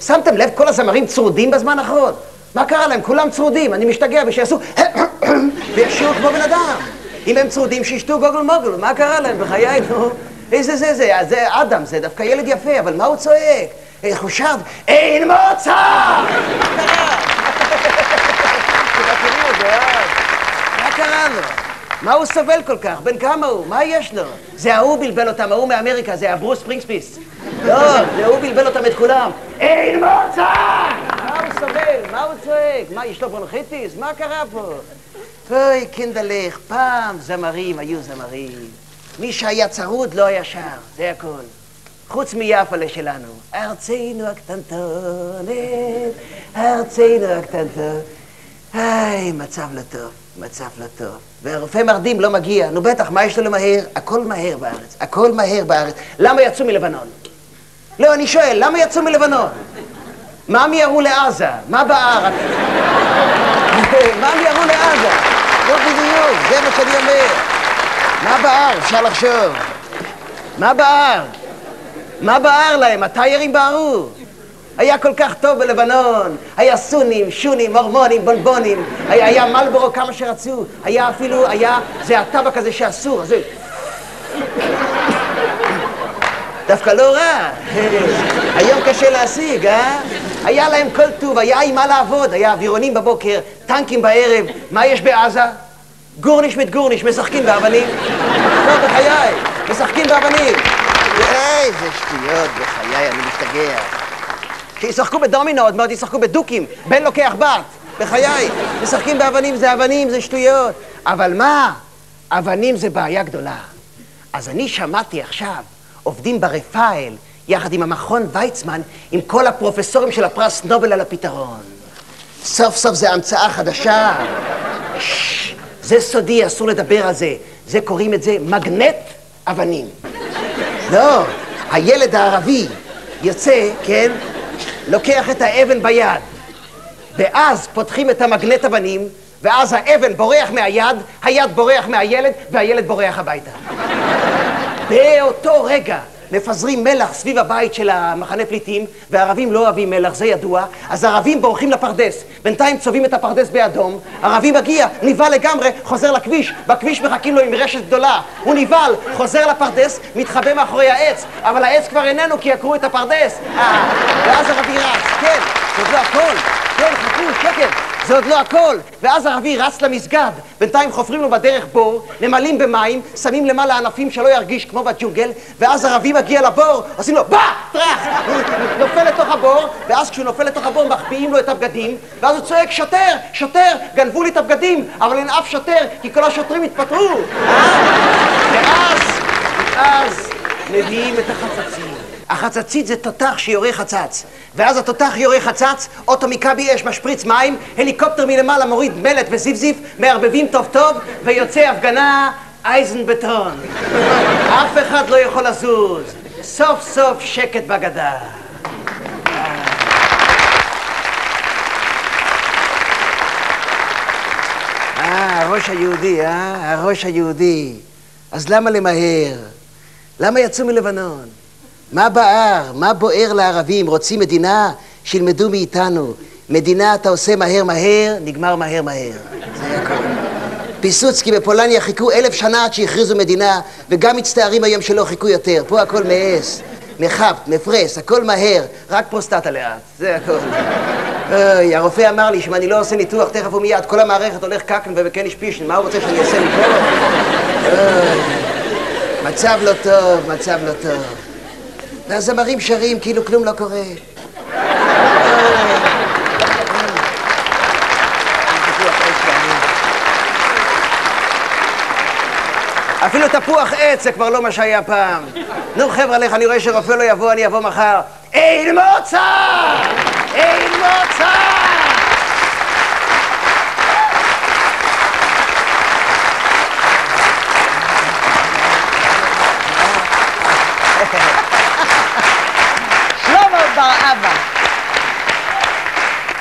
שמתם לב, כל הזמרים צרודים בזמן האחרון? מה קרה להם? כולם צרודים, אני משתגע, ושיעשו וישאו כמו בן אדם. אם הם צרודים, שישתו גוגל מוגל, מה קרה להם? בחיי, נו. איזה זה אדם, זה דווקא ילד יפה, אבל מה הוא צועק? איך הוא שב? אין מוצא! מה קרה לו? מה הוא סובל כל כך? בן כמה הוא? מה יש לו? זה ההוא בלבל אותם, ההוא מאמריקה, זה הברוס ספרינגספיס. לא, זה ההוא בלבל אותם את כולם. אין מוצא! מה הוא סובל? מה הוא צועק? מה, יש לו ברונכיטיס? מה קרה פה? אוי, קינדלך, פעם זמרים היו זמרים. מי שהיה צרוד לא היה שר, זה הכל. חוץ מיפלה שלנו. ארצנו הקטנטונת, ארצנו הקטנטונת. היי, מצב לא טוב, מצב לא טוב. והרופא מרדים לא מגיע. נו בטח, מה יש לו למהר? הכל מהר בארץ, הכל מהר בארץ. למה יצאו מלבנון? לא, אני שואל, למה יצאו מלבנון? מה הם ירו לעזה? מה בער? מה הם ירו לעזה? לא בדיוק, זה מה שאני אומר. מה בער? אפשר לחשוב. מה בער? מה בער להם? הטיירים בערו. היה כל כך טוב בלבנון. היה סונים, שונים, מורמונים, בונבונים. היה מלבורו כמה שרצו. היה אפילו, זה הטבק הזה שאסור. אז דווקא לא רע. היום קשה להשיג, אה? היה להם כל טוב, היה עם מה לעבוד. היה אווירונים בבוקר, טנקים בערב. מה יש בעזה? גורניש מתגורניש, משחקים באבנים. לא, בחיי, משחקים באבנים. איזה שטויות, בחיי, אני משתגע. שישחקו בדומינו, עוד מעט ישחקו בדוקים, בן לוקח בת. בחיי, משחקים באבנים, זה אבנים, זה שטויות. אבל מה? אבנים זה בעיה גדולה. אז אני שמעתי עכשיו, עובדים ברפאל, יחד עם המכון ויצמן, עם כל הפרופסורים של הפרס נובל על הפתרון. סוף סוף זה המצאה חדשה. זה סודי, אסור לדבר על זה. זה קוראים את זה מגנט אבנים. לא, הילד הערבי יוצא, כן, לוקח את האבן ביד, ואז פותחים את המגנט אבנים, ואז האבן בורח מהיד, היד בורח מהילד, והילד בורח הביתה. באותו רגע מפזרים מלח סביב הבית של המחנה פליטים, והערבים לא אוהבים מלח, זה ידוע, אז הערבים בורחים לפרדס, בינתיים צובעים את הפרדס באדום, ערבי מגיע, נבהל לגמרי, חוזר לכביש, בכביש מחכים לו עם רשת גדולה, הוא נבהל, חוזר לפרדס, מתחבא מאחורי העץ, אבל העץ כבר איננו כי יקרו את הפרדס, ואז ערבי רץ, כן, זה עוד לא הכל, כן, חכו, שקט, זה עוד לא הכל, ואז ערבי רץ למסגד, בינתיים חופרים לו בדרך בור, ממלאים במים, שמים למעלה ענפים שלא ירגיש כמו בג'ונגל, ואז ערבי מגיע לבור, עושים לו בא, טרח, הוא נופל לתוך הבור, ואז כשהוא נופל לתוך הבור מחביאים לו את הבגדים, ואז הוא צועק, שוטר, שוטר, גנבו לי את הבגדים, אבל אין אף שוטר, כי כל השוטרים התפטרו, ואז מביאים את החצצים. החצצית זה תותח שיורה חצץ, ואז התותח יורה חצץ, אוטו מכבי אש משפריץ מים, הליקופטר מלמעלה מוריד מלט וזיבזיב, מערבבים טוב טוב, ויוצא הפגנה אייזן בטון. אף אחד לא יכול לזוז. סוף סוף שקט בגדה. הראש היהודי, הראש היהודי. אז למה למהר? למה יצאו מלבנון? מה בער? מה בוער לערבים? רוצים מדינה? שילמדו מאיתנו. מדינה אתה עושה מהר מהר, נגמר מהר מהר. זה הכל. פיסוצקי בפולניה חיכו 1000 שנה עד שהכריזו מדינה, וגם מצטערים היום שלא חיכו יותר. פה הכל מאס, מחפט, מפרס, הכל מהר, רק פרוסטטה לאט. זה הכל. אוי, הרופא אמר לי שאם אני לא עושה ניתוח תכף ומיד, כל המערכת הולך קקן ובקן השפישן. מה הוא רוצה שאני אעשה ניתוח? מצב לא טוב, מצב לא טוב. והזמרים שרים כאילו כלום לא קורה. אפילו תפוח עץ זה כבר לא מה שהיה פעם. נו חבר'ה, לך, אני רואה שרופא לא יבוא, אני אבוא מחר. אין מוצא! אין מוצא!